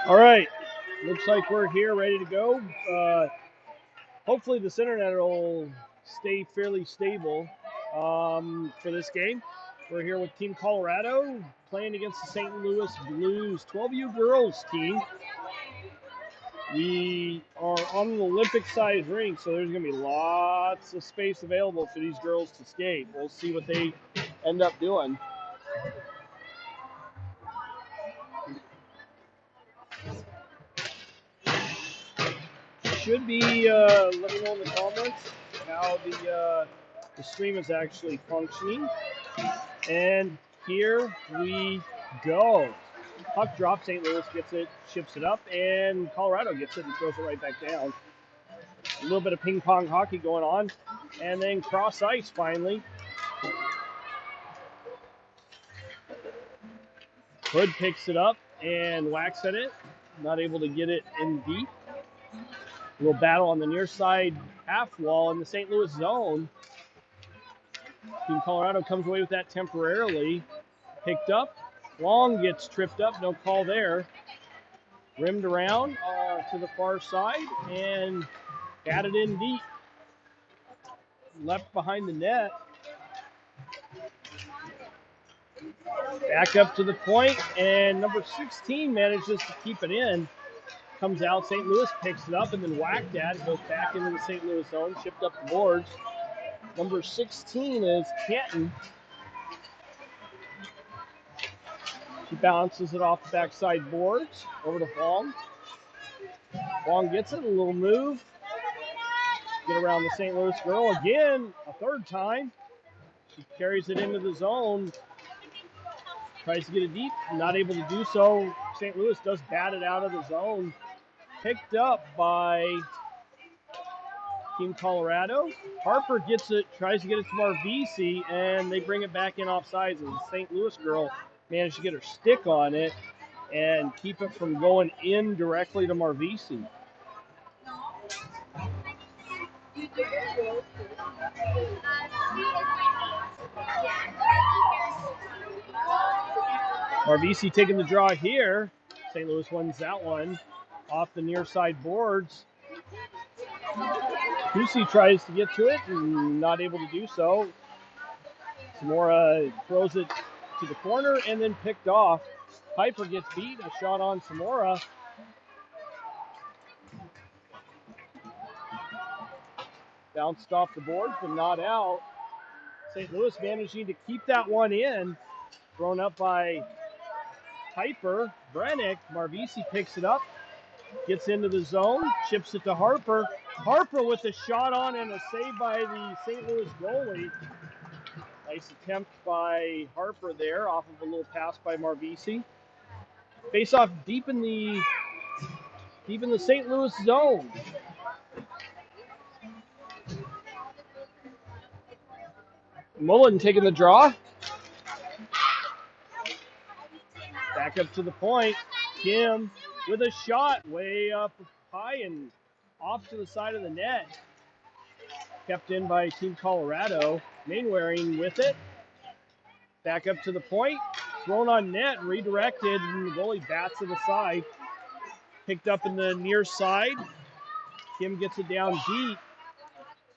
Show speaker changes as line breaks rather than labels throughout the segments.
All right, looks like we're here, ready to go. Hopefully, this internet will stay fairly stable for this game. We're here with Team Colorado playing against the St. Louis Blues 12U girls team. We are on an Olympic-sized rink, so there's going to be lots of space available for these girls to skate. We'll see what they end up doing. Should be let me know in the comments how the stream is actually functioning. And here we go. Puck drop, St. Louis gets it, ships it up, and Colorado gets it and throws it right back down. A little bit of ping pong hockey going on. And then cross ice finally. Hood picks it up and whacks at it. Not able to get it in deep. A little battle on the near side half wall in the St. Louis zone. Team Colorado comes away with that temporarily. Picked up. Long gets tripped up. No call there. Rimmed around to the far side and batted in deep. Left behind the net. Back up to the point, and number 16 manages to keep it in. Comes out, St. Louis picks it up and then whacked at it. Goes back into the St. Louis zone, chipped up the boards. Number 16 is Canton. She bounces it off the backside boards over to Fong. Fong gets it, a little move. Get around the St. Louis girl again, a third time. She carries it into the zone. Tries to get it deep, not able to do so. St. Louis does bat it out of the zone. Picked up by Team Colorado. Harper gets it, tries to get it to Marvisi, and they bring it back in offsides. And the St. Louis girl managed to get her stick on it and keep it from going in directly to Marvisi. Marvisi taking the draw here. St. Louis wins that one off the near side boards. Kusi tries to get to it and not able to do so. Samora throws it to the corner and then picked off. Piper gets beat, a shot on Samora. Bounced off the boards but not out. St. Louis managing to keep that one in. Thrown up by Piper. Brennick, Marvisi picks it up. Gets into the zone, chips it to Harper. Harper with a shot on and a save by the St. Louis goalie. Nice attempt by Harper there off of a little pass by Marvisi. Face off deep in the St. Louis zone. Mullen taking the draw. Back up to the point. Kim with a shot way up high and off to the side of the net. Kept in by Team Colorado. Mainwaring with it. Back up to the point. Thrown on net, redirected, and the goalie bats it aside. Picked up in the near side. Kim gets it down deep.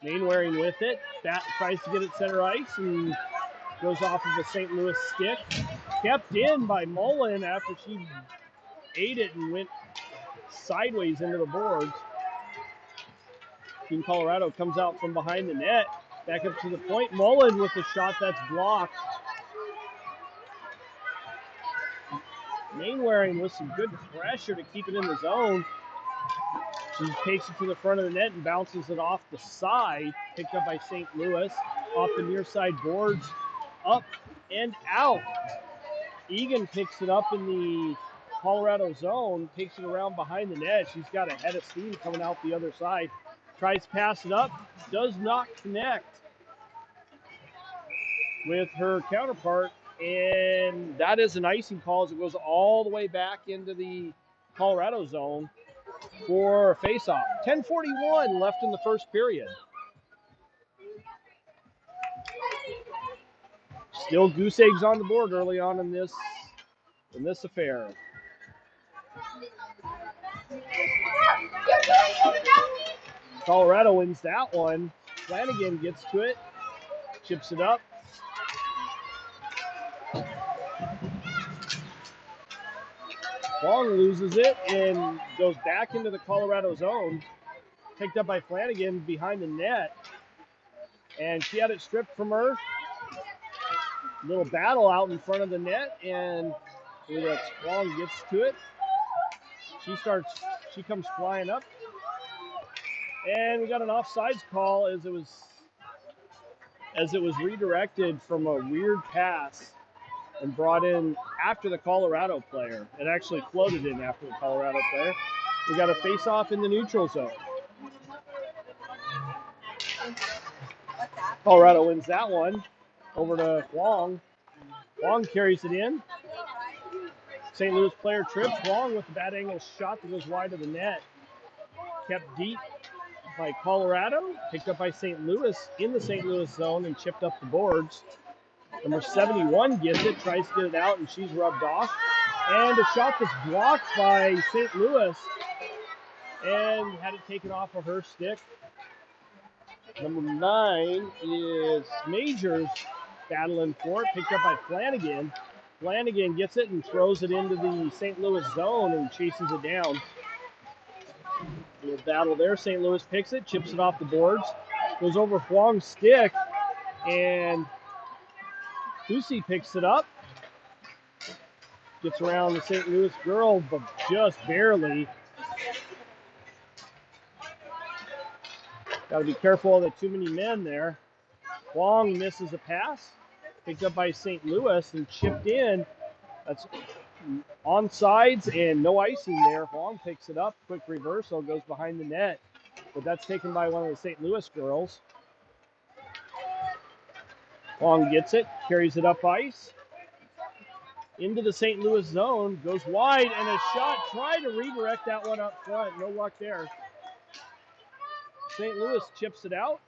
Mainwaring with it. Bat tries to get it center ice and goes off of a St. Louis stick. Kept in by Mullen after she ate it and went sideways into the boards. Team Colorado comes out from behind the net. Back up to the point. Mullen with a shot that's blocked. Mainwaring with some good pressure to keep it in the zone. She takes it to the front of the net and bounces it off the side. Picked up by St. Louis. Off the near side boards. Up and out. Egan picks it up in the Colorado zone. Takes it around behind the net. She's got a head of steam coming out the other side. Tries to pass it up. Does not connect with her counterpart. And that is an icing call as it goes all the way back into the Colorado zone for a face-off. 10:41 left in the first period. Still goose eggs on the board early on in this affair. Colorado wins that one. Flanagan gets to it, chips it up. Long loses it and goes back into the Colorado zone. Picked up by Flanagan behind the net. And she had it stripped from her. Little battle out in front of the net, and Long gets to it. She comes flying up. And we got an offsides call as it was redirected from a weird pass and brought in after the Colorado player. It actually floated in after the Colorado player. We got a face-off in the neutral zone. Colorado wins that one. Over to Huang. Huang carries it in. St. Louis player trips. Huang with a bad angle shot that goes wide of the net. Kept deep by Colorado. Picked up by St. Louis in the St. Louis zone and chipped up the boards. Number 71 gets it, tries to get it out, and she's rubbed off. And a shot that's blocked by St. Louis and had it taken off of her stick. Number 9 is Majors battling for it, picked up by Flanagan. Flanagan gets it and throws it into the St. Louis zone and chases it down. A little battle there. St. Louis picks it, chips it off the boards, goes over Huang's stick, and Lucy picks it up. Gets around the St. Louis girl, but just barely. Got to be careful of the too many men there. Huang misses a pass. Picked up by St. Louis and chipped in. That's onsides and no icing there. Huang picks it up. Quick reversal, goes behind the net. But that's taken by one of the St. Louis girls. Huang gets it, carries it up ice. Into the St. Louis zone, goes wide, and a shot. Try to redirect that one up front. No luck there. St. Louis chips it out.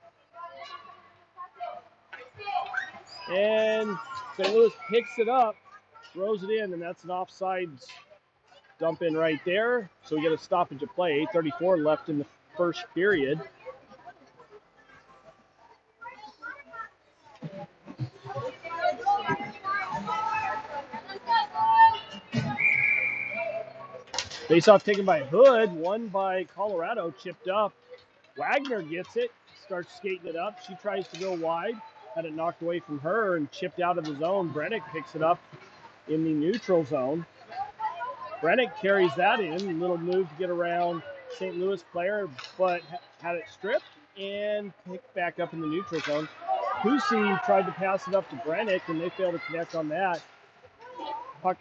And St. Louis picks it up, throws it in, and that's an offsides dump in right there. So we get a stoppage of play. 8:34 left in the first period. Face-off taken by Hood, won by Colorado, chipped up. Wagner gets it, starts skating it up. She tries to go wide, had it knocked away from her and chipped out of the zone. Brennick picks it up in the neutral zone. Brennick carries that in, a little move to get around St. Louis player, but had it stripped and picked back up in the neutral zone. Pussy tried to pass it up to Brennick, and they failed to connect on that. Puck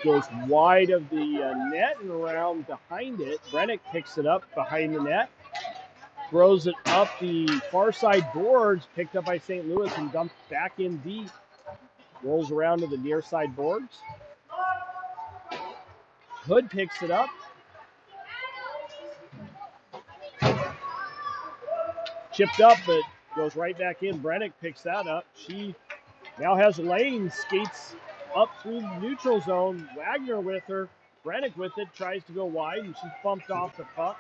goes wide of the net and around behind it. Brennick picks it up behind the net, throws it up the far side boards, picked up by St. Louis and dumped back in deep. Rolls around to the near side boards. Hood picks it up. Chipped up, but goes right back in. Brennick picks that up. She now has a lane, skates up through the neutral zone. Wagner with her. Brennick with it, tries to go wide, and she's bumped off the puck.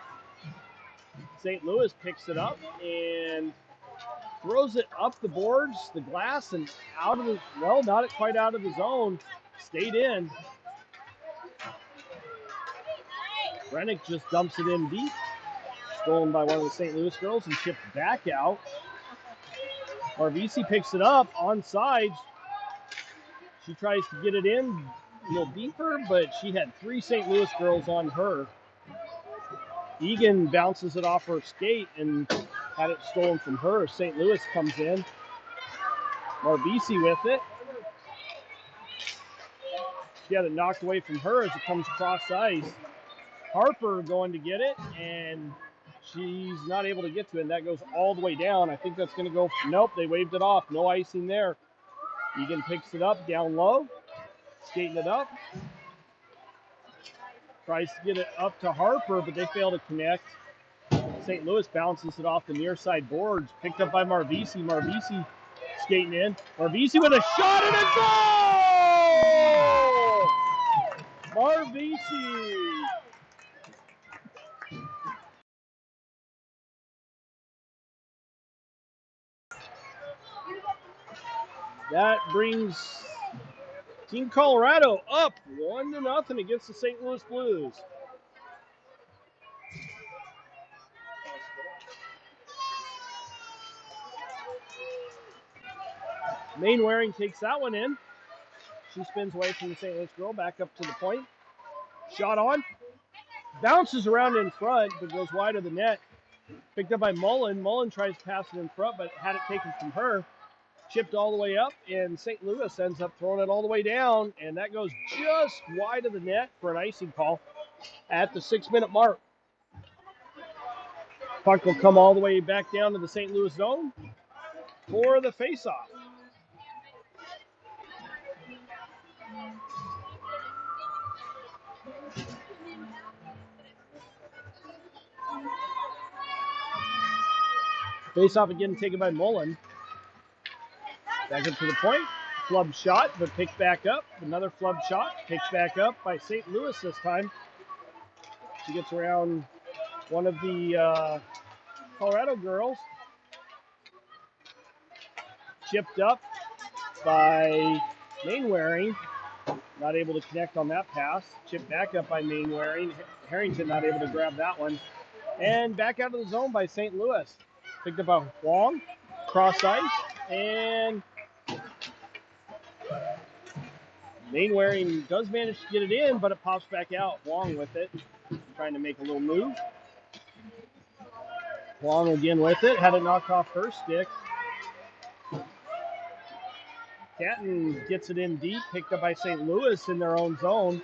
St. Louis picks it up and throws it up the boards, the glass, and out of the, well, not quite out of the zone. Stayed in. Brennick just dumps it in deep. Stolen by one of the St. Louis girls and chipped back out. Marvisi picks it up on sides. She tries to get it in a little deeper, but she had 3 St. Louis girls on her. Egan bounces it off her skate and had it stolen from her. St. Louis comes in. Marvisi with it. She had it knocked away from her as it comes cross ice. Harper going to get it, and she's not able to get to it, and that goes all the way down. I think that's going to go, nope, they waved it off. No icing there. Egan picks it up down low, skating it up. Tries to get it up to Harper, but they fail to connect. St. Louis bounces it off the near side boards, picked up by Marvisi. Marvisi skating in. Marvisi with a shot and a goal! Marvisi. That brings Team Colorado up 1-0 against the St. Louis Blues. Mainwaring takes that one in. She spins away from the St. Louis girl, back up to the point. Shot on. Bounces around in front, but goes wide of the net. Picked up by Mullen. Mullen tries to pass it in front, but had it taken from her. Chipped all the way up, and St. Louis ends up throwing it all the way down, and that goes just wide of the net for an icing call at the 6-minute mark. Puck will come all the way back down to the St. Louis zone for the faceoff. Faceoff again taken by Mullen. Back up to the point. Flub shot, but picked back up. Another flub shot, picked back up by St. Louis this time. She gets around one of the Colorado girls. Chipped up by Mainwaring. Not able to connect on that pass. Chipped back up by Mainwaring. Harrington not able to grab that one. And back out of the zone by St. Louis. Picked up by Huang. Cross ice. And Mainwaring does manage to get it in, but it pops back out. Huang with it. Trying to make a little move. Huang again with it. Had it knocked off her stick. Catton gets it in deep, picked up by St. Louis in their own zone.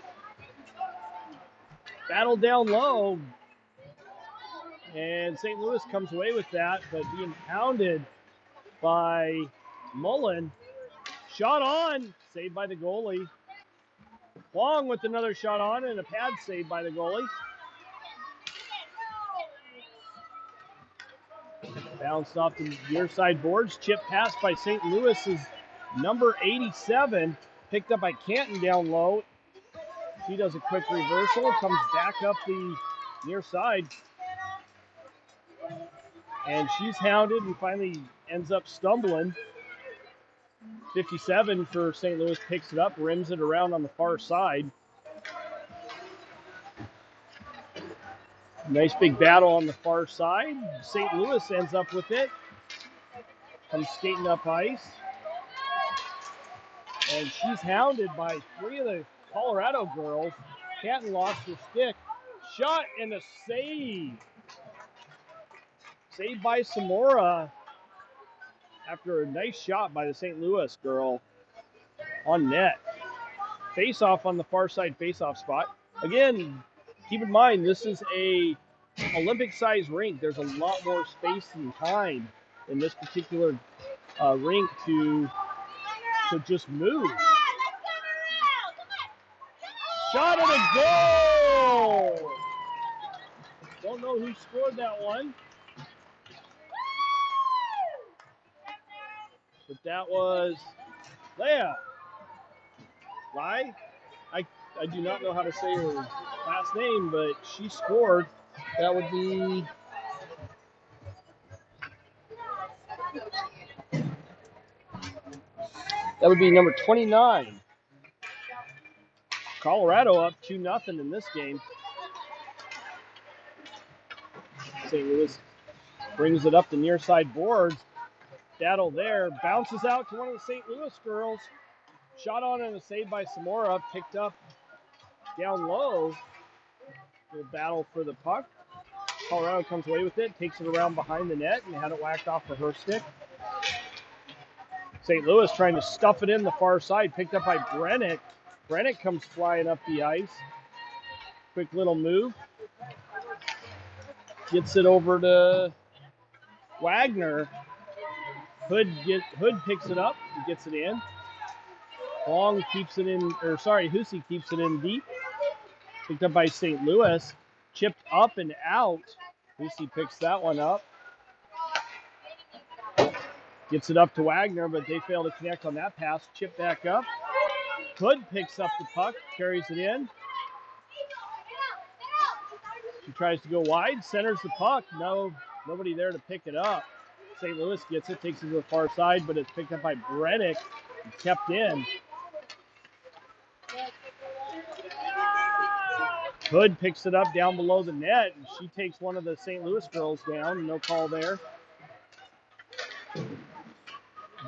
Battle down low. And St. Louis comes away with that, but being pounded by Mullen. Shot on, saved by the goalie. Huang with another shot on and a pad saved by the goalie. Bounced off the near side boards. Chip pass by St. Louis's number 87. Picked up by Canton down low. She does a quick reversal. Comes back up the near side. And she's hounded and finally ends up stumbling. 57 for St. Louis picks it up, rims it around on the far side. Nice big battle on the far side. St. Louis ends up with it. Comes skating up ice. And she's hounded by three of the Colorado girls. Canton lost her stick. Shot and a save. Saved by Samora after a nice shot by the St. Louis girl on net. Face-off on the far side face-off spot. Again, keep in mind, this is a Olympic-sized rink. There's a lot more space and time in this particular rink to just move. Shot and a goal! Don't know who scored that one. But that was Leah. Lai? I do not know how to say her last name, but she scored. That would be number 29. Colorado up 2-0 in this game. St. Louis brings it up the near side boards. Battle there. Bounces out to one of the St. Louis girls. Shot on and a save by Samora. Picked up down low. Little battle for the puck. Colorado comes away with it. Takes it around behind the net and had it whacked off for her stick. St. Louis trying to stuff it in the far side. Picked up by Brennick. Brennick comes flying up the ice. Quick little move. Gets it over to Wagner. Hood picks it up and gets it in. Huang keeps it in, Hussey keeps it in deep. Picked up by St. Louis. Chipped up and out. Hussey picks that one up. Gets it up to Wagner, but they fail to connect on that pass. Chip back up. Hood picks up the puck, carries it in. She tries to go wide, centers the puck. Nobody there to pick it up. St. Louis gets it, takes it to the far side, but it's picked up by Brennick and kept in. Hood picks it up down below the net, and she takes one of the St. Louis girls down. No call there.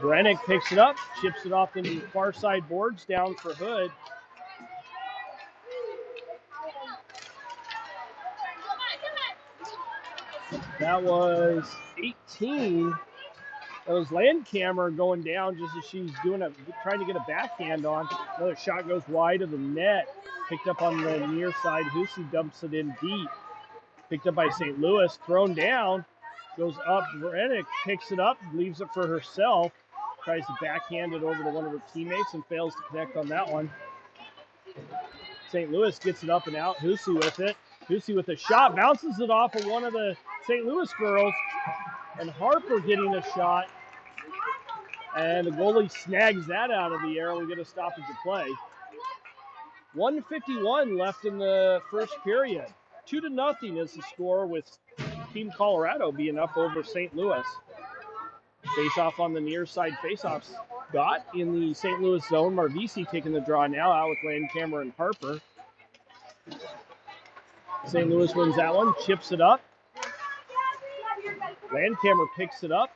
Brennick picks it up, chips it off into the far side boards, down for Hood. That was 18. That was Landcamer going down just as she's trying to get a backhand on. Another shot goes wide of the net. Picked up on the near side. Hussey dumps it in deep. Picked up by St. Louis. Thrown down. Goes up. Brennick picks it up. Leaves it for herself. Tries to backhand it over to one of her teammates and fails to connect on that one. St. Louis gets it up and out. Hussey with it. Hussey with a shot. Bounces it off of one of the St. Louis girls. And Harper getting a shot. And the goalie snags that out of the air. We get a stoppage of play. 1:51 left in the first period. 2-0 is the score, with Team Colorado being up over St. Louis. Face-off on the near side. Face-offs got in the St. Louis zone. Marvisi taking the draw now, out with Landcamer and Harper. St. Louis wins that one. Chips it up. Landcamer picks it up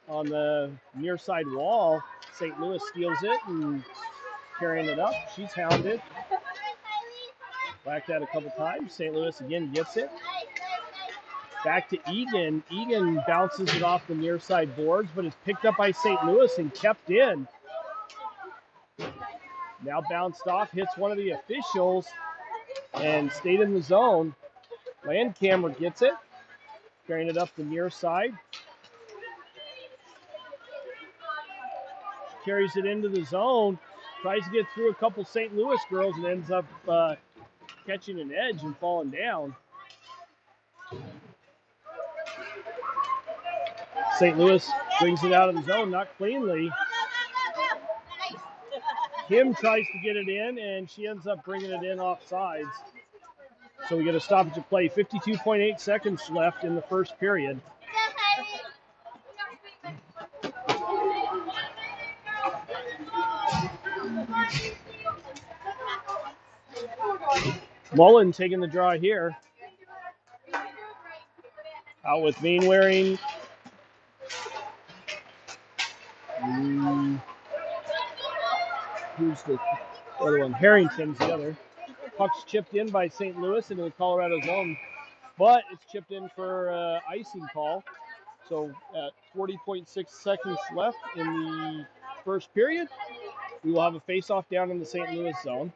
on the near side wall. St. Louis steals it and carrying it up. She's hounded. Whacked that a couple times. St. Louis again gets it. Back to Egan. Egan bounces it off the near side boards, but it's picked up by St. Louis and kept in. Now bounced off, hits one of the officials, and stayed in the zone. Landcamer gets it. Carrying it up the near side. Carries it into the zone. Tries to get through a couple St. Louis girls and ends up catching an edge and falling down. St. Louis brings it out of the zone, not cleanly. Kim tries to get it in, and she ends up bringing it in off sides. So we get a stoppage of play. 52.8 seconds left in the first period. Mullen taking the draw here. Out with Mainwaring. Who's the other one? Harrington's the other. Puck's chipped in by St. Louis into the Colorado zone, but it's chipped in for icing call. So at 40.6 seconds left in the first period, we will have a face-off down in the St. Louis zone.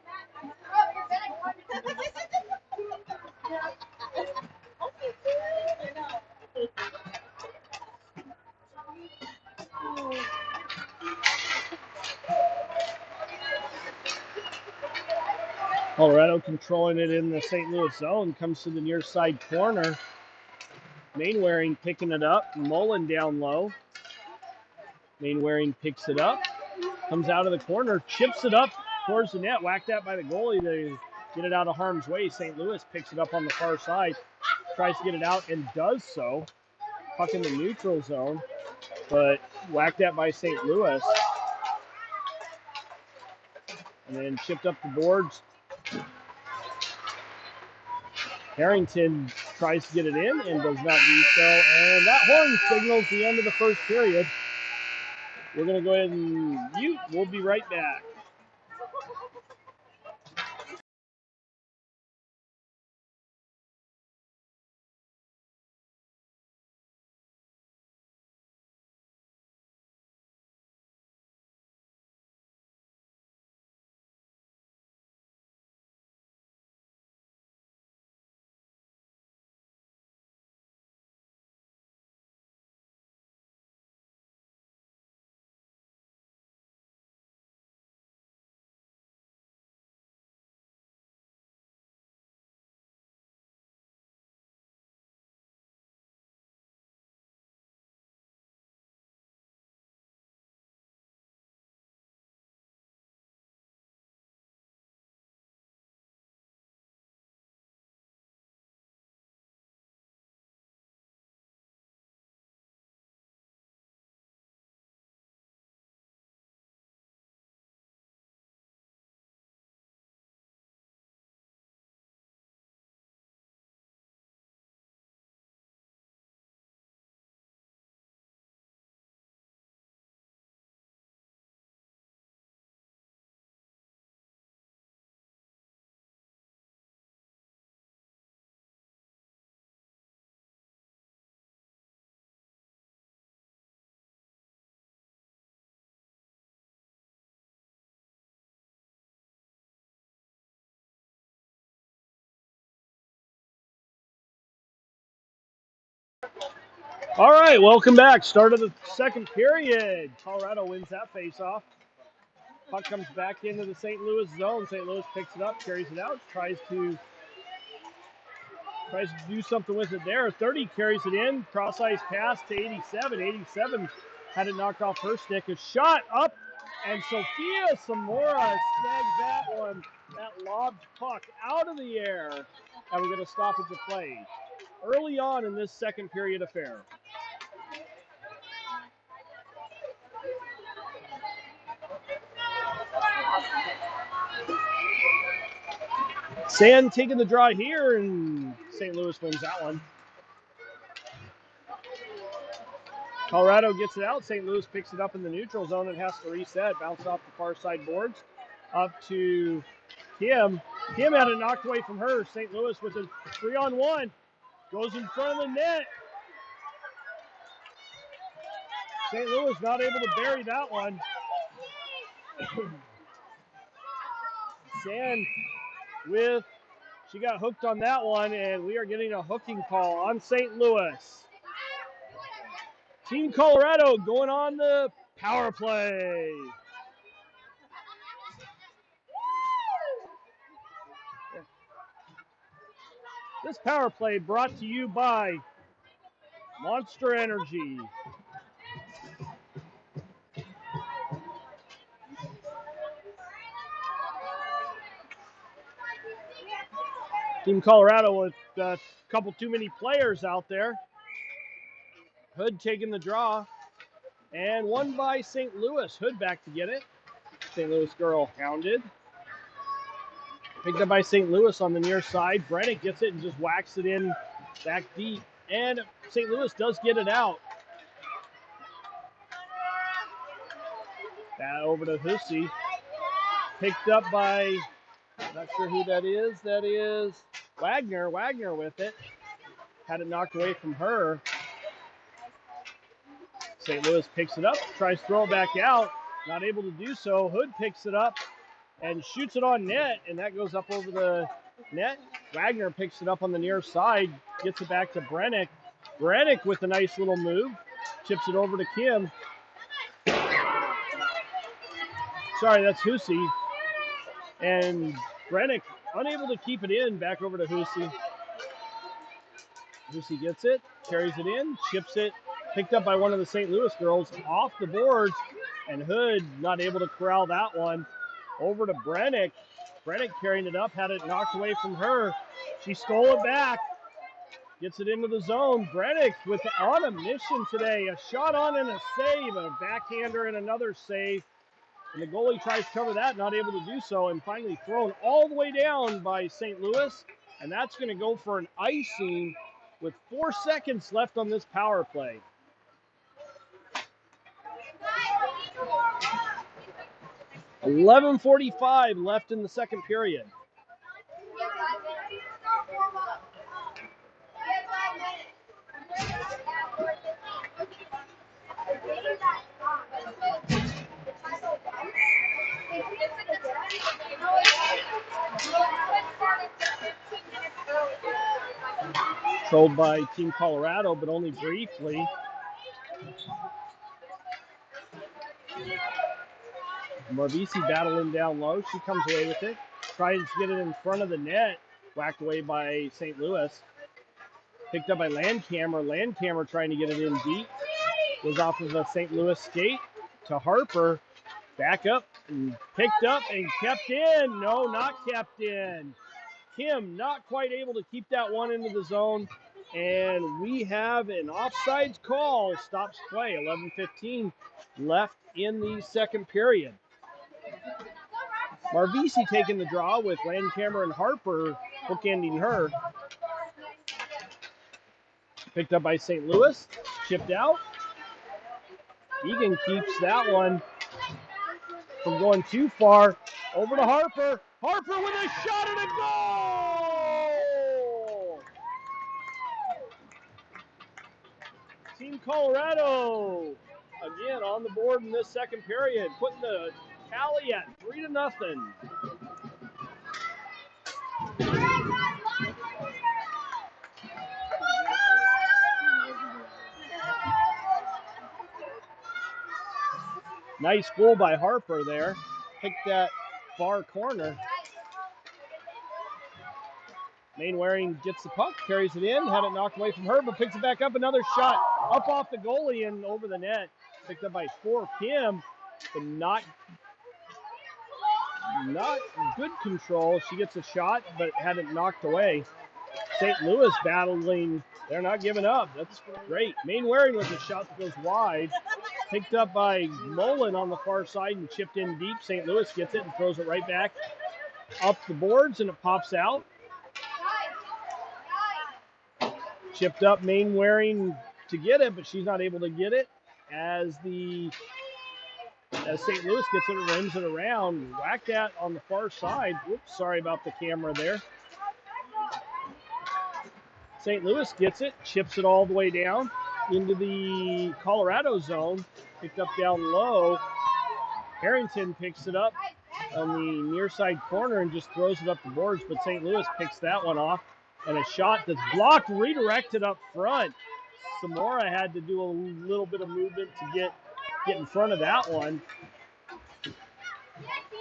Colorado controlling it in the St. Louis zone, comes to the near side corner. Mainwaring picking it up, Mullen down low. Mainwaring picks it up, comes out of the corner, chips it up towards the net, whacked that by the goalie to get it out of harm's way. St. Louis picks it up on the far side, tries to get it out and does so. Puck in the neutral zone, but whacked that by St. Louis. And then chipped up the boards. Harrington tries to get it in and does not do so. And that horn signals the end of the first period. We're going to go ahead and mute. We'll be right back. All right, welcome back. Start of the second period. Colorado wins that faceoff. Puck comes back into the St. Louis zone. St. Louis picks it up, carries it out, tries to do something with it there. 30 carries it in, cross-ice pass to 87. 87 had it knocked off her stick. A shot up, and Sophia Zamora snags that one. That lobbed puck out of the air, and we're going to stop at the play. Early on in this second period affair. Sand taking the draw here, and St. Louis wins that one. Colorado gets it out. St. Louis picks it up in the neutral zone and has to reset. Bounce off the far side boards. Up to Kim. Kim had it knocked away from her. St. Louis with a 3-on-1. Goes in front of the net. St. Louis not able to bury that one. Sand she got hooked on that one, and we are getting a hooking call on St. Louis. Team Colorado going on the power play. This power play brought to you by Monster Energy. Team Colorado with a couple too many players out there. Hood taking the draw. And won by St. Louis. Hood back to get it. St. Louis girl hounded. Picked up by St. Louis on the near side. Brennick gets it and just whacks it in back deep. And St. Louis does get it out. That over to Hussey. Picked up by, not sure who that is. That is Wagner. Wagner with it. Had it knocked away from her. St. Louis picks it up, tries to throw it back out. Not able to do so. Hood picks it up and shoots it on net, and that goes up over the net. Wagner picks it up on the near side, gets it back to Brennick. Brennick with a nice little move, chips it over to Kim. Sorry, that's Hussey. And Brennick unable to keep it in, back over to Hussey. Hussey gets it, carries it in, chips it, picked up by one of the St. Louis girls off the boards, and Hood not able to corral that one. Over to Brennick. Brennick carrying it up, had it knocked away from her. She stole it back, gets it into the zone. Brennick on a mission today. A shot on and a save, a backhander and another save. And the goalie tries to cover that, not able to do so, and finally thrown all the way down by St. Louis. And that's going to go for an icing with 4 seconds left on this power play. $11:45 left in the second period. Controlled by Team Colorado, but only briefly. Marvisi battling down low. She comes away with it. Tries to get it in front of the net. Whacked away by St. Louis. Picked up by Landcamer. Landcamer trying to get it in deep. Goes off of a St. Louis skate to Harper. Back up and picked up and kept in. No, not kept in. Kim not quite able to keep that one into the zone. And we have an offsides call. Stops play. 11:15 left in the second period. Marvisi taking the draw with Landcamer and Harper bookending her. Picked up by St. Louis. Chipped out. Egan keeps that one from going too far. Over to Harper. Harper with a shot and a goal! Team Colorado again on the board in this second period, putting the tally at 3-0. Nice goal by Harper there. Picked that far corner. Mainwaring gets the puck, carries it in, had it knocked away from her, but picks it back up. Another shot up off the goalie and over the net. Picked up by Spore Kim, but not good control. She gets a shot, but had it knocked away. St. Louis battling. They're not giving up. That's great. Mainwaring with a shot that goes wide. Picked up by Mullen on the far side and chipped in deep. St. Louis gets it and throws it right back up the boards, and it pops out. Chipped up Mainwaring to get it, but she's not able to get it as St. Louis gets it and rims it around. Whacked that on the far side. Whoops, sorry about the camera there. St. Louis gets it, chips it all the way down into the Colorado zone. Picked up down low. Harrington picks it up on the near side corner and just throws it up the boards, but St. Louis picks that one off. And a shot that's blocked, redirected up front. Samora had to do a little bit of movement to get in front of that one.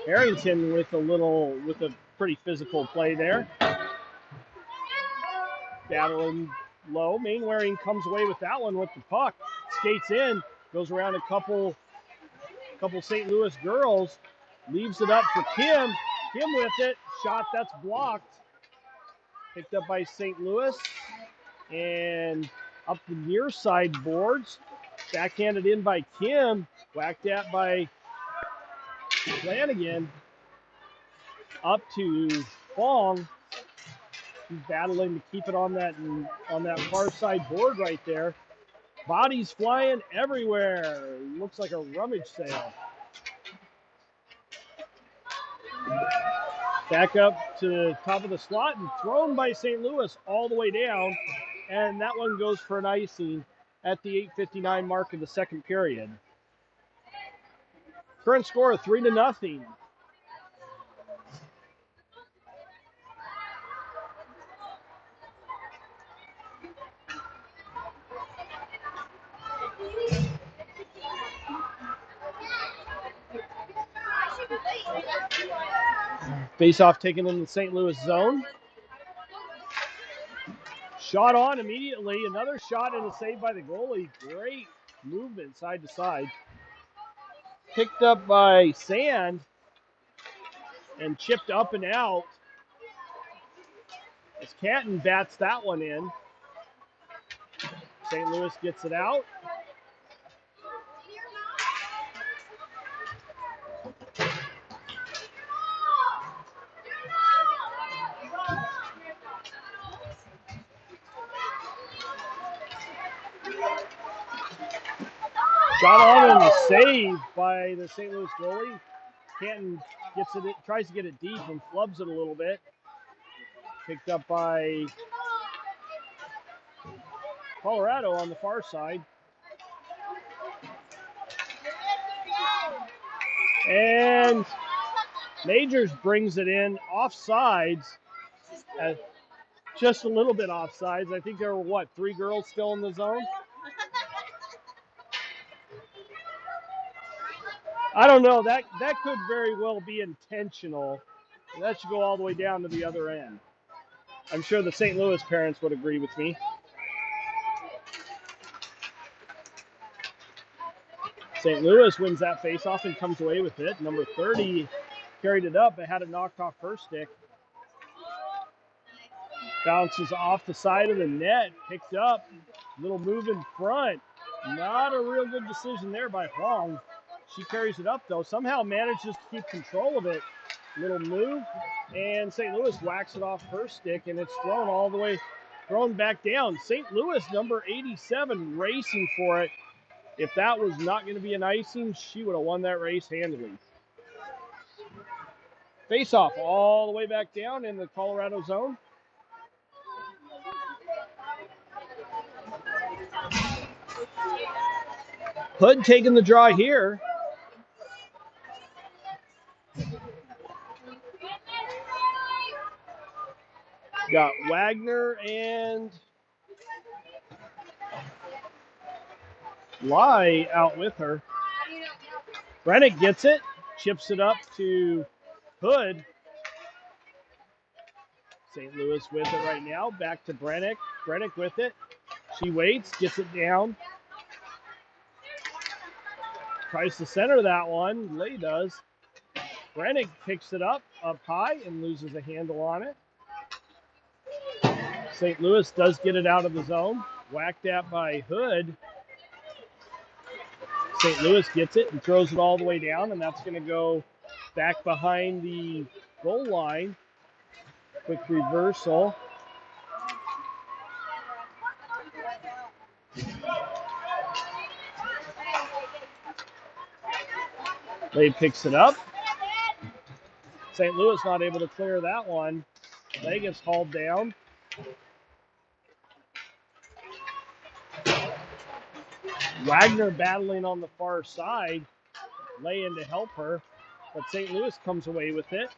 Harrington with a pretty physical play there. Battling low. Mainwaring comes away with that one with the puck. Skates in, goes around a couple St. Louis girls, leaves it up for Kim. Kim with it. Shot that's blocked. Picked up by St. Louis and up the near side boards. Backhanded in by Kim. Whacked at by Flanagan. Up to Fong. She's battling to keep it on that far side board right there. Bodies flying everywhere. Looks like a rummage sale. Back up to the top of the slot and thrown by St. Louis all the way down. And that one goes for an icing at the 8:59 mark of the second period. Current score 3-0. Face-off taken in the St. Louis zone. Shot on immediately. Another shot and a save by the goalie. Great movement side to side. Picked up by Sand and chipped up and out as Canton bats that one in. St. Louis gets it out. Shot on and a save by the St. Louis goalie. Canton gets it, tries to get it deep and flubs it a little bit. Picked up by Colorado on the far side. And Majors brings it in offsides, just a little bit offsides. I think there were, 3 girls still in the zone? I don't know. That could very well be intentional. That should go all the way down to the other end. I'm sure the St. Louis parents would agree with me. St. Louis wins that faceoff and comes away with it. Number 30 carried it up, but had it knocked off her stick. Bounces off the side of the net, picked up. Little move in front. Not a real good decision there by Huang. She carries it up, though. Somehow manages to keep control of it. Little move, and St. Louis whacks it off her stick, and it's thrown back down. St. Louis, number 87, racing for it. If that was not going to be an icing, she would have won that race handily. Face-off all the way back down in the Colorado zone. Hood taking the draw here. Got Wagner and Lai out with her. Brennick gets it, chips it up to Hood. St. Louis with it right now. Back to Brennick. Brennick with it. She waits, gets it down. Tries to center that one. Lay does. Brennick picks it up high and loses a handle on it. St. Louis does get it out of the zone. Whacked at by Hood. St. Louis gets it and throws it all the way down, and that's going to go back behind the goal line. Quick reversal. Lay picks it up. St. Louis not able to clear that one. Lay gets hauled down. Wagner battling on the far side. Lay in to help her, but St. Louis comes away with it.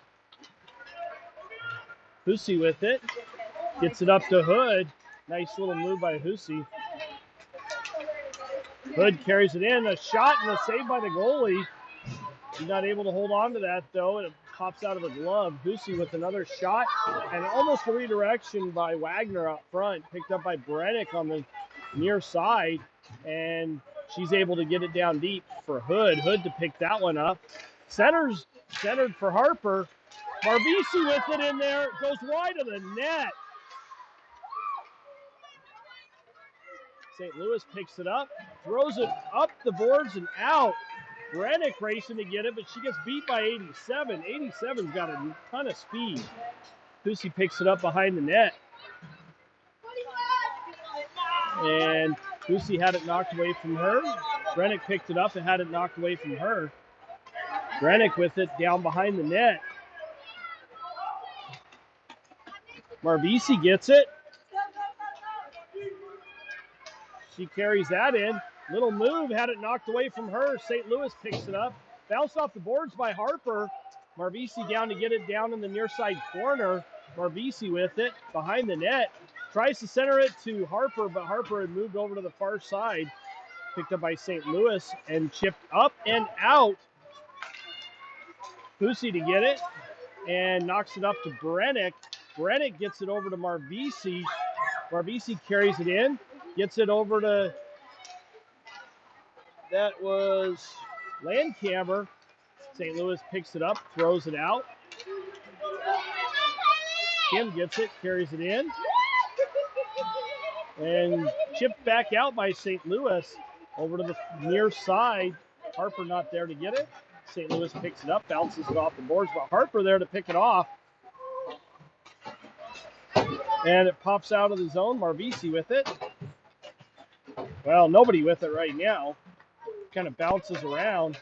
Hussey with it. Gets it up to Hood. Nice little move by Hussey. Hood carries it in. A shot and a save by the goalie. He's not able to hold on to that, though. It pops out of her glove. Hussey with another shot. And almost a redirection by Wagner up front. Picked up by Brennick on the near side. And she's able to get it down deep for Hood. Hood to pick that one up. Centered for Harper. Marbisi with it in there. Goes wide of the net. St. Louis picks it up, throws it up the boards and out. Brennick racing to get it, but she gets beat by 87. 87's got a ton of speed. Hussey picks it up behind the net. And Hussey had it knocked away from her. Brennick picked it up and had it knocked away from her. Brennick with it down behind the net. Marbisi gets it. She carries that in. Little move, had it knocked away from her. St. Louis picks it up. Bounced off the boards by Harper. Marbisi down to get it down in the near side corner. Marbisi with it behind the net. Tries to center it to Harper, but Harper had moved over to the far side. Picked up by St. Louis and chipped up and out. Hussey to get it and knocks it up to Brennick. Brennick gets it over to Marbisi. Marbisi carries it in. Gets it over to, that was Landcamer. St. Louis picks it up, throws it out. Kim gets it, carries it in. And chipped back out by St. Louis over to the near side. Harper not there to get it. St. Louis picks it up, bounces it off the boards, but Harper there to pick it off. And it pops out of the zone. Marbisi with it. Well, nobody with it right now. Kind of bounces around.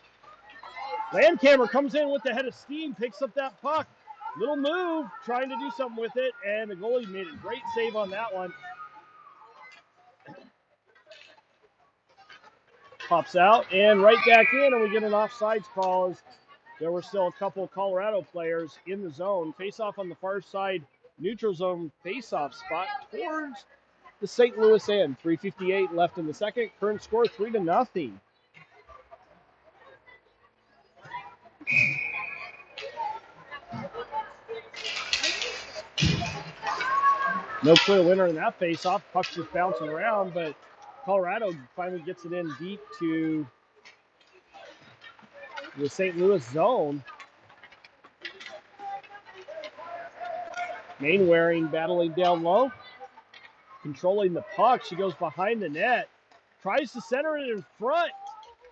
Landcamer comes in with the head of steam, picks up that puck. Little move, trying to do something with it, and the goalie made a great save on that one. Pops out, and right back in, and we get an offsides call as there were still a couple of Colorado players in the zone. Face-off on the far side, neutral zone face-off spot towards the St. Louis end. 3:58 left in the second. Current score 3-0. No clear winner in that face-off. Puck's just bouncing around, but Colorado finally gets it in deep to the St. Louis zone. Mainwaring battling down low. Controlling the puck. She goes behind the net. Tries to center it in front.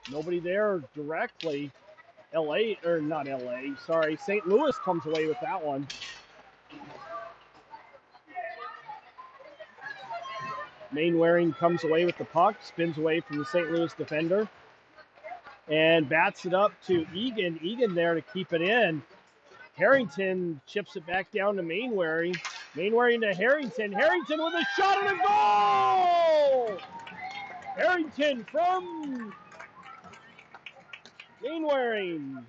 Nobody there directly. St. Louis comes away with that one. Mainwaring comes away with the puck. Spins away from the St. Louis defender. And bats it up to Egan. Egan there to keep it in. Harrington chips it back down to Mainwaring. Mainwaring to Harrington. Harrington with a shot and a goal! Harrington from Mainwaring.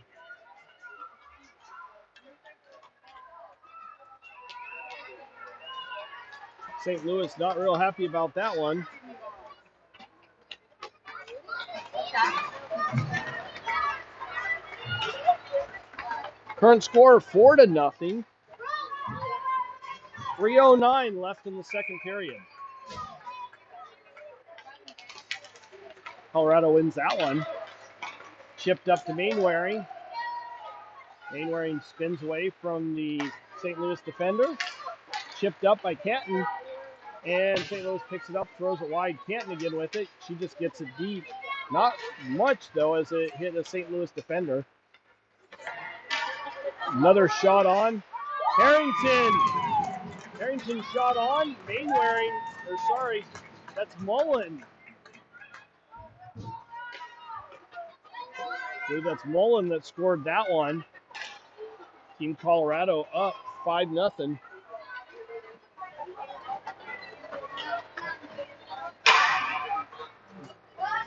St. Louis not real happy about that one. Current score 4-0. 3:09 left in the second period. Colorado wins that one. Chipped up to Mainwaring. Mainwaring spins away from the St. Louis defender. Chipped up by Canton. And St. Louis picks it up, throws it wide. Canton again with it. She just gets it deep. Not much, though, as it hit a St. Louis defender. Another shot on. Harrington. Harrington shot on. Mainwaring. That's Mullen. I believe that's Mullen that scored that one. Team Colorado up 5-0.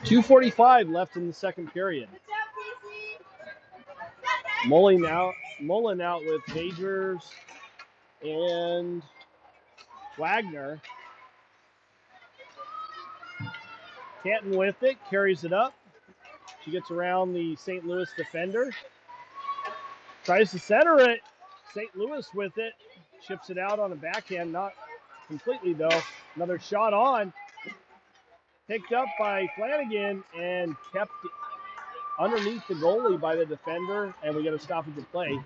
.245 left in the second period. Mullen out with Majors and Wagner. Canton with it, carries it up. She gets around the St. Louis defender. Tries to center it. St. Louis with it. Chips it out on a backhand, not completely though. Another shot on. Picked up by Flanagan and kept underneath the goalie by the defender, and we get a stoppage of play.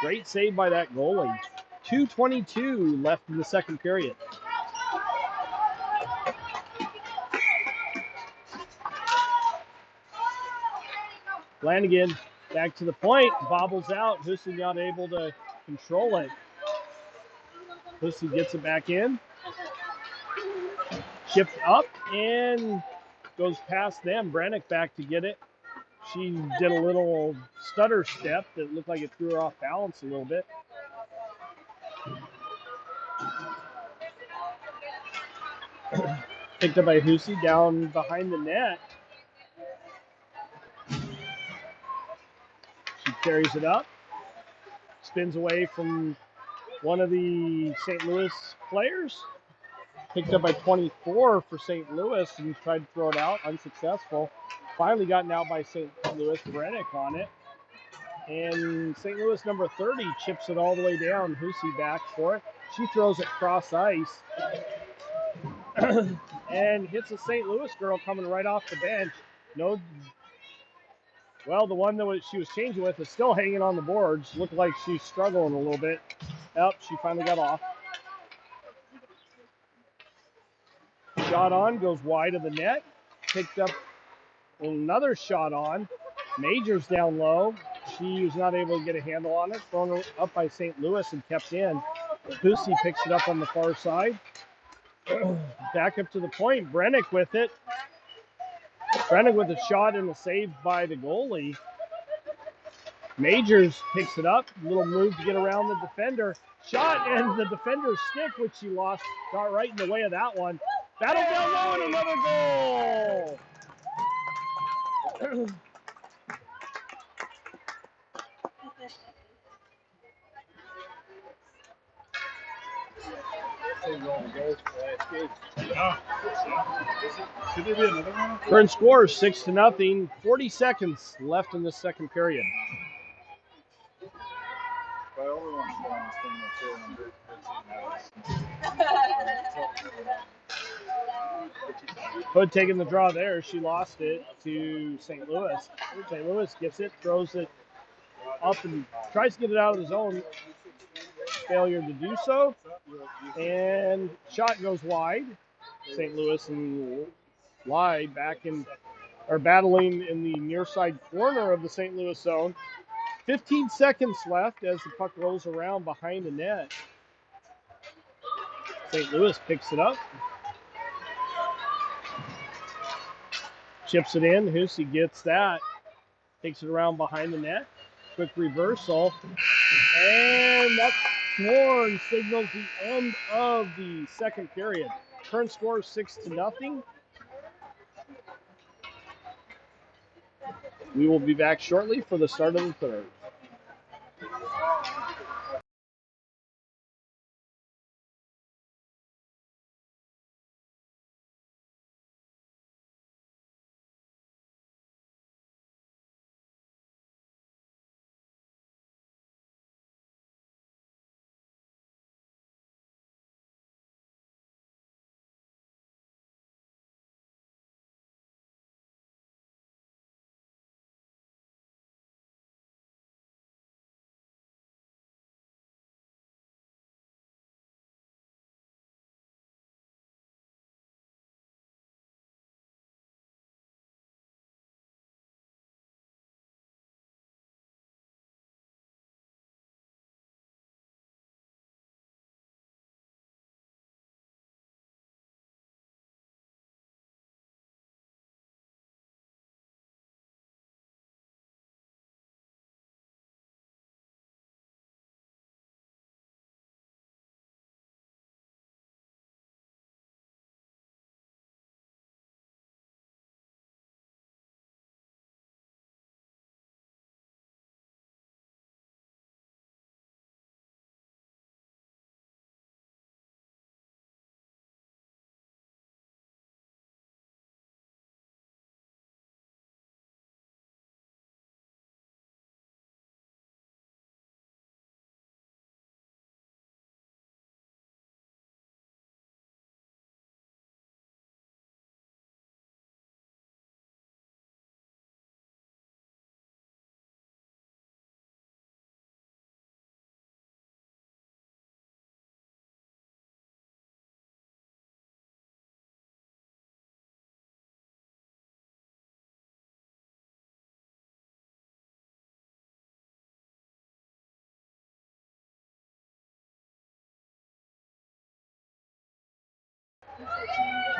Great save by that goalie. 2:22 left in the second period. Flanagan back to the point, bobbles out. Hussey not able to control it. Hussey gets it back in. Chipped up and goes past them. Brennick back to get it. She did a little stutter step that looked like it threw her off balance a little bit. Picked up by Hussey down behind the net. She carries it up. Spins away from one of the St. Louis players. Picked up by 24 for St. Louis and tried to throw it out. Unsuccessful. Finally gotten out by St. Louis. Brennick on it. And St. Louis number 30 chips it all the way down. Hussey back for it. She throws it cross ice. And hits a St. Louis girl coming right off the bench. Well, the one that she was changing with is still hanging on the boards. Looked like she's struggling a little bit. She finally got off. Shot on, goes wide of the net. Picked up another shot on. Majors down low. She was not able to get a handle on it. Thrown up by St. Louis and kept in. Hussey picks it up on the far side. Back up to the point. Brennick with it. Brennick with a shot and a save by the goalie. Majors picks it up. Little move to get around the defender. Shot and the defender's stick, which she lost, got right in the way of that one. Battle down low and another goal. Current score is 6-0. 40 seconds left in the second period. Hood taking the draw there. She lost it to St. Louis. St. Louis gets it, throws it up and tries to get it out of the zone. Failure to do so. And shot goes wide. St. Louis and Lye are battling in the near side corner of the St. Louis zone. 15 seconds left as the puck rolls around behind the net. St. Louis picks it up. Chips it in. Hussey gets that. Takes it around behind the net. Quick reversal. And that horn signals the end of the second period. Current score is 6-0. We will be back shortly for the start of the third.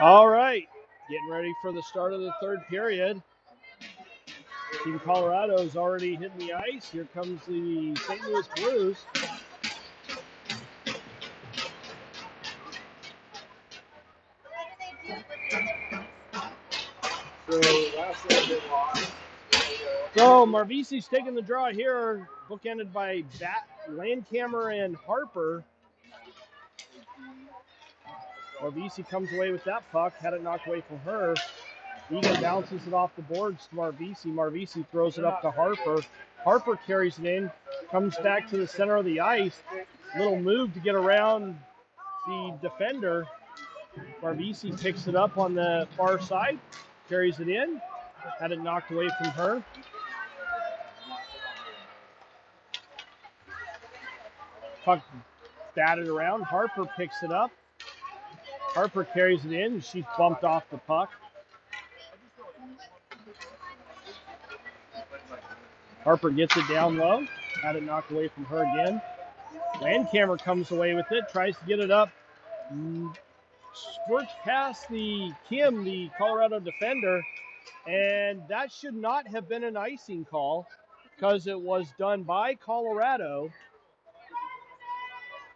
All right, getting ready for the start of the third period. Team Colorado's already hitting the ice. Here comes the St. Louis Blues. So Marvisi's taking the draw here, bookended by Landcamer and Harper. Marvisi comes away with that puck, had it knocked away from her. Egan bounces it off the boards to Marvisi. Marvisi throws it up to Harper. Harper carries it in, comes back to the center of the ice. Little move to get around the defender. Marvisi picks it up on the far side, carries it in, had it knocked away from her. Puck batted around. Harper picks it up. Harper carries it in, and she's bumped off the puck. Harper gets it down low, had it knocked away from her again. Landcamer comes away with it, tries to get it up, squirts past the Kim, the Colorado defender, and that should not have been an icing call because it was done by Colorado.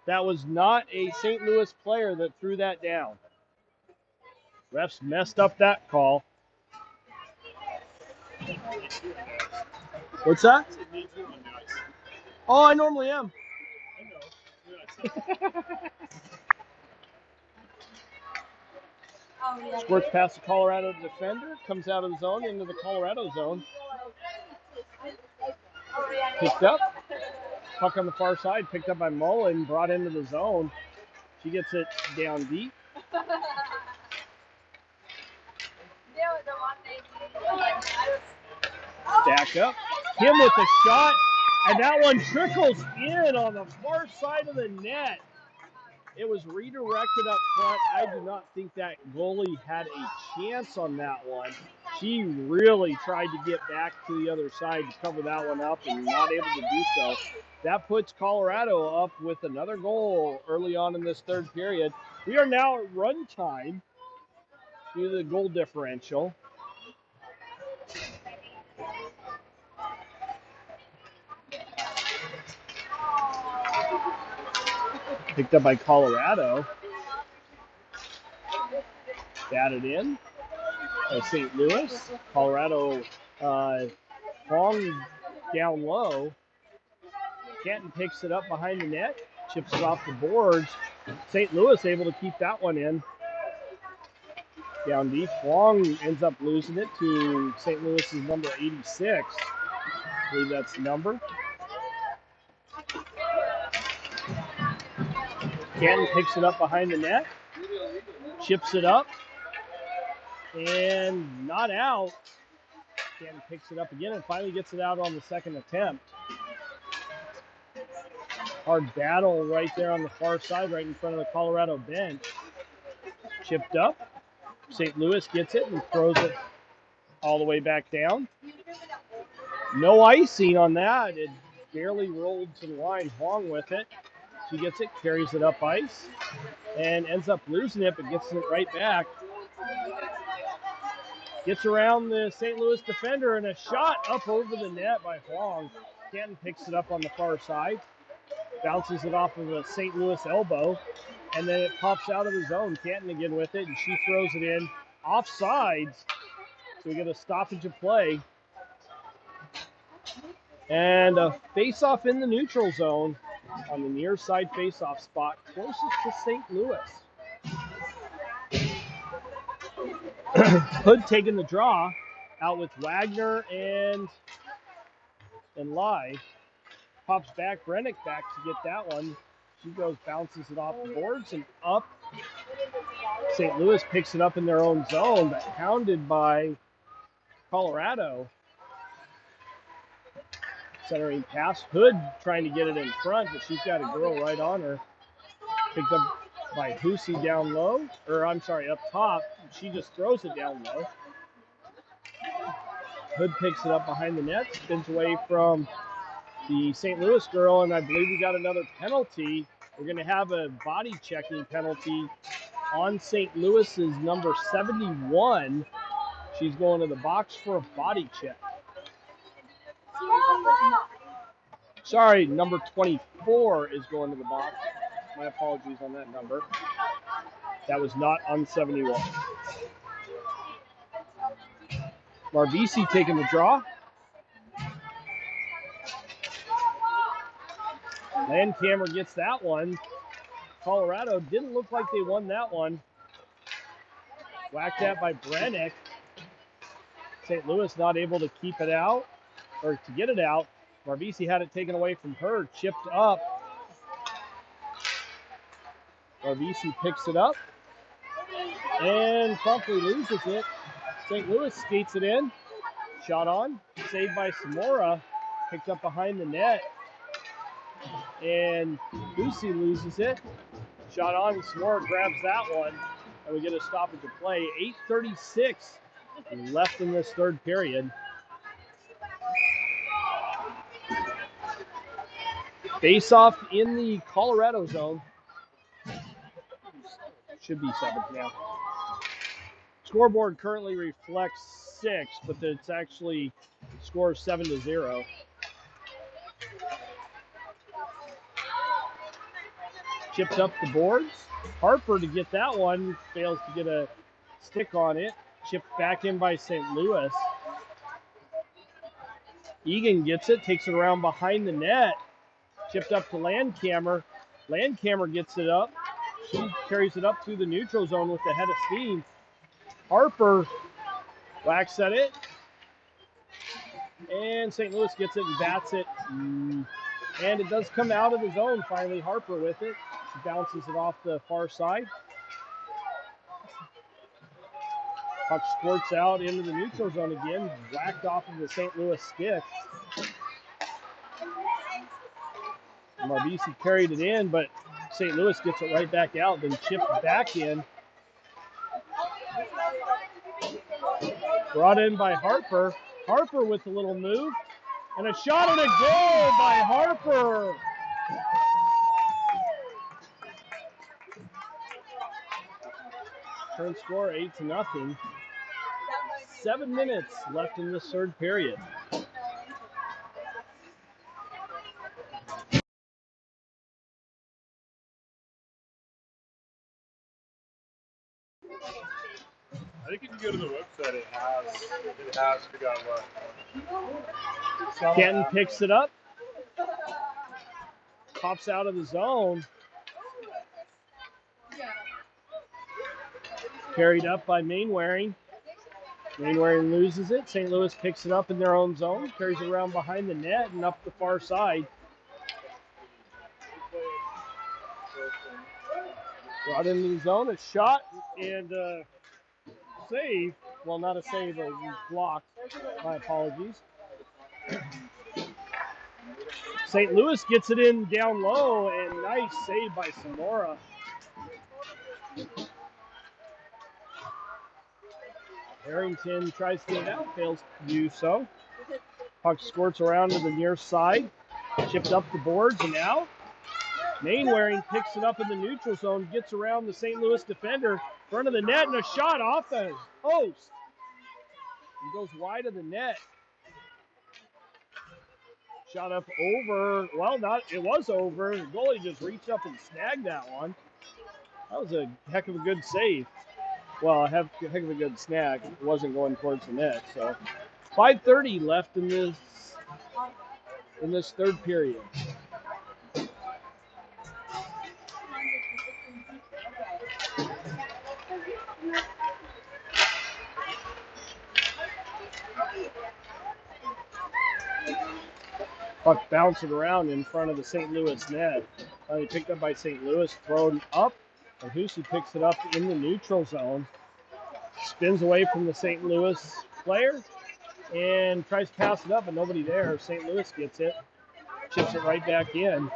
That was not a St. Louis player that threw that down. Refs messed up that call. What's that? Oh, I normally am. Squirts past the Colorado defender, comes out of the zone into the Colorado zone. Picked up. Puck on the far side, picked up by Mullen, brought into the zone. She gets it down deep. Stack up. Kim with the shot, and that one trickles in on the far side of the net. It was redirected up front. I do not think that goalie had a chance on that one. She really tried to get back to the other side to cover that one up and not able to do so. That puts Colorado up with another goal early on in this third period. We are now at run time due to the goal differential. Picked up by Colorado. Batted in by St. Louis. Colorado Fong down low. Canton picks it up behind the net, chips it off the boards. St. Louis able to keep that one in. Down deep, Fong ends up losing it to St. Louis's number 86. I believe that's the number. Canton picks it up behind the net, chips it up, and not out. Canton picks it up again and finally gets it out on the second attempt. Hard battle right there on the far side, right in front of the Colorado bench. Chipped up. St. Louis gets it and throws it all the way back down. No icing on that. It barely rolled to the line. Huang with it. She gets it, carries it up ice, and ends up losing it, but gets it right back. Gets around the St. Louis defender, and a shot up over the net by Huang. Canton picks it up on the far side. Bounces it off of a St. Louis elbow, and then it pops out of the zone. Canton again with it, and she throws it in offsides. So we get a stoppage of play. And a face-off in the neutral zone on the near side face-off spot closest to St. Louis. Hood taking the draw out with Wagner and Lai. Pops back, Brennick back to get that one. She goes, bounces it off the boards and up. St. Louis picks it up in their own zone, but hounded by Colorado. Centering pass. Hood trying to get it in front, but she's got a girl right on her. Picked up by Hussey down low, up top. She just throws it down low. Hood picks it up behind the net, spins away from the St. Louis girl, and I believe we got another penalty. We're going to have a body checking penalty on St. Louis's number 71. She's going to the box for a body check. Sorry, number 24 is going to the box. My apologies on that number. That was not on 71. Marbisi taking the draw. Landcamer gets that one. Colorado didn't look like they won that one. Whacked that by Brennick. St. Louis not able to keep it out, or to get it out. Marbisi had it taken away from her, chipped up. Marbisi picks it up and promptly loses it. St. Louis skates it in. Shot on. Saved by Samora. Picked up behind the net. And Lucy loses it. Shot on. Samora grabs that one. And we get a stoppage of play. 8:36 left in this third period. Face off in the Colorado zone. Should be 7 now. Scoreboard currently reflects 6, but it's actually score 7-0. Chipped up the boards. Harper to get that one. Fails to get a stick on it. Chipped back in by St. Louis. Egan gets it. Takes it around behind the net. Chipped up to Landcamer. Landcamer gets it up. She carries it up through the neutral zone with the head of steam. Harper whacks at it. And St. Louis gets it and bats it. And it does come out of the zone finally. Harper with it. She bounces it off the far side. Puck squirts out into the neutral zone again. Whacked off of the St. Louis stick. Marbisi carried it in, but St. Louis gets it right back out, then chipped back in. Brought in by Harper. Harper with a little move. And a shot and a goal by Harper. Current score 8-0. 7 minutes left in this third period.
I think if you go to the website, it has forgot what.
Kenton picks it up. Pops out of the zone. Carried up by Mainwaring. Mainwaring loses it. St. Louis picks it up in their own zone. Carries it around behind the net and up the far side. Brought into the zone. A shot and save. Well, not a save, a block. My apologies. St. Louis gets it in down low, and nice save by Samora. Harrington tries to get it out, fails to do so. Puck squirts around to the near side. Chipped up the boards and out. Mainwaring picks it up in the neutral zone, gets around the St. Louis defender, front of the net, and a shot off the post. And goes wide of the net. Shot up over, well, it was over. The goalie just reached up and snagged that one. That was a heck of a good save. Well, a heck of a good snag. It wasn't going towards the net. So 5:30 left in this third period. Puck bouncing around in front of the St. Louis net. Finally picked up by St. Louis, thrown up. And Hussey picks it up in the neutral zone. Spins away from the St. Louis player and tries to pass it up, but nobody there. St. Louis gets it, chips it right back in.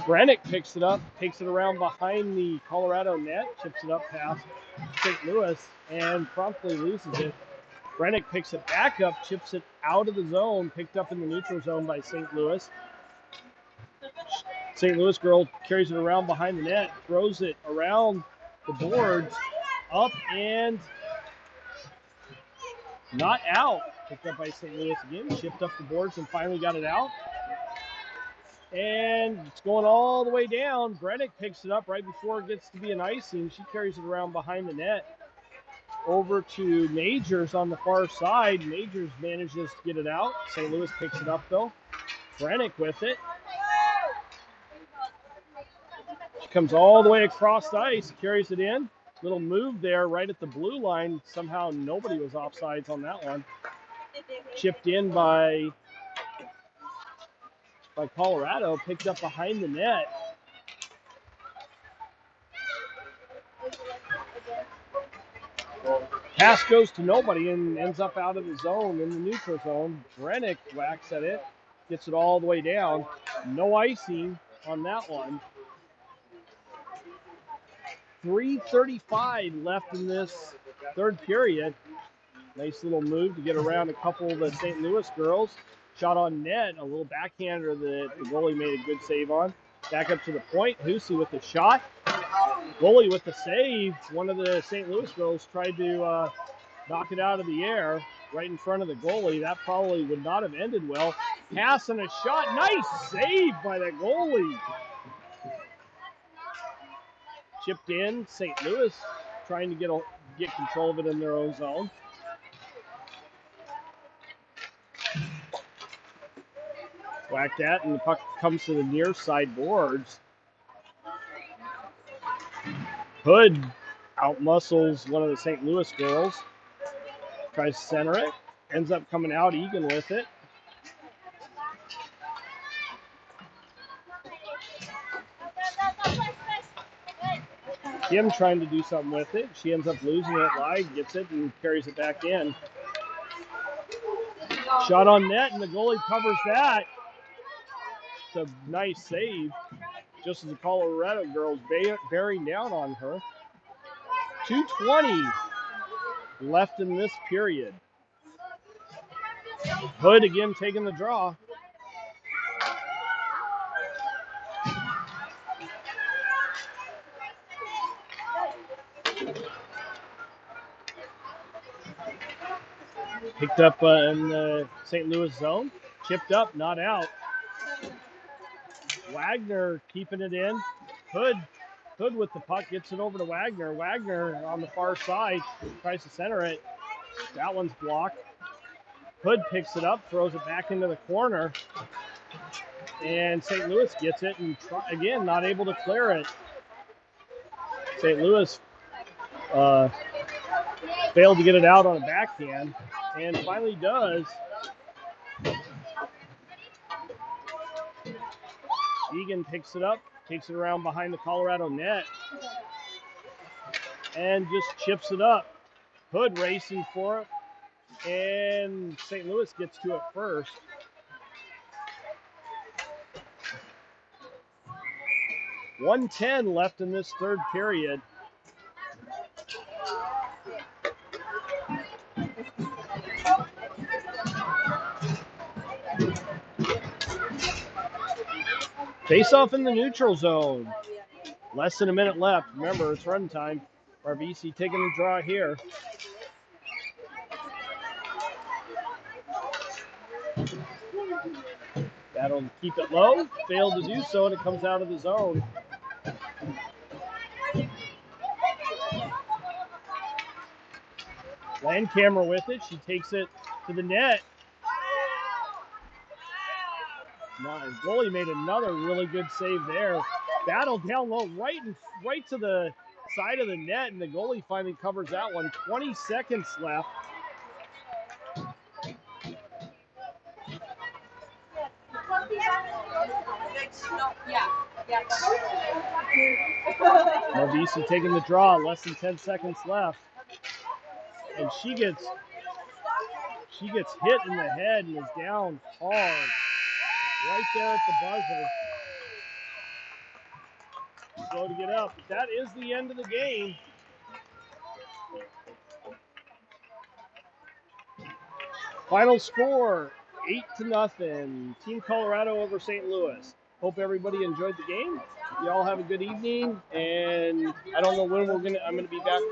Brennick picks it up, takes it around behind the Colorado net, chips it up past St. Louis, and promptly loses it. Brennick picks it back up, chips it out of the zone, picked up in the neutral zone by St. Louis. St. Louis girl carries it around behind the net, throws it around the boards, up and not out. Picked up by St. Louis again, chipped up the boards and finally got it out. And it's going all the way down. Brennick picks it up right before it gets to be an icing. She carries it around behind the net over to Majors on the far side. Majors manages to get it out. St. Louis picks it up though. Brennick with it. She comes all the way across the ice, carries it in. Little move there right at the blue line. Somehow nobody was offsides on that one. Chipped in by Colorado, picked up behind the net. Pass goes to nobody and ends up out of the zone, in the neutral zone. Brennick whacks at it, gets it all the way down. No icing on that one. 3:35 left in this third period. Nice little move to get around a couple of the St. Louis girls. Shot on net, a little backhander that the goalie made a good save on. Back up to the point, Hussey with the shot. Goalie with the save. One of the St. Louis girls tried to knock it out of the air right in front of the goalie. That probably would not have ended well. Pass and a shot. Nice save by the goalie. Chipped in. St. Louis trying to get control of it in their own zone. Whacked that, and the puck comes to the near side boards. Hood outmuscles one of the St. Louis girls. Tries to center it. Ends up coming out. Egan with it. Kim trying to do something with it. She ends up losing it. Live gets it and carries it back in. Shot on net, and the goalie covers that. It's a nice save. Just as the Colorado girls bearing down on her. 2:20 left in this period. Hood again taking the draw. Picked up in the St. Louis zone. Chipped up, not out. Wagner keeping it in. Hood with the puck, gets it over to Wagner. Wagner on the far side, tries to center it. That one's blocked. Hood picks it up, throws it back into the corner. And St. Louis gets it and again, not able to clear it. St. Louis failed to get it out on a backhand and finally does. Egan picks it up, takes it around behind the Colorado net, and just chips it up. Hood racing for it, and St. Louis gets to it first. .110 left in this third period. Face off in the neutral zone. Less than a minute left. Remember, it's run time. RBC taking the draw here. That'll keep it low. Failed to do so, and it comes out of the zone. Land camera with it. She takes it to the net. Now, goalie made another really good save there. Battle down low, right to the side of the net, and the goalie finally covers that one. 20 seconds left. Mobisi taking the draw, less than 10 seconds left. And she gets hit in the head and is down hard. Right there at the buzzer. Slow to get up. But that is the end of the game. Final score, 8-0. Team Colorado over St. Louis. hope everybody enjoyed the game. Y'all have a good evening, and I don't know when I'm gonna be back.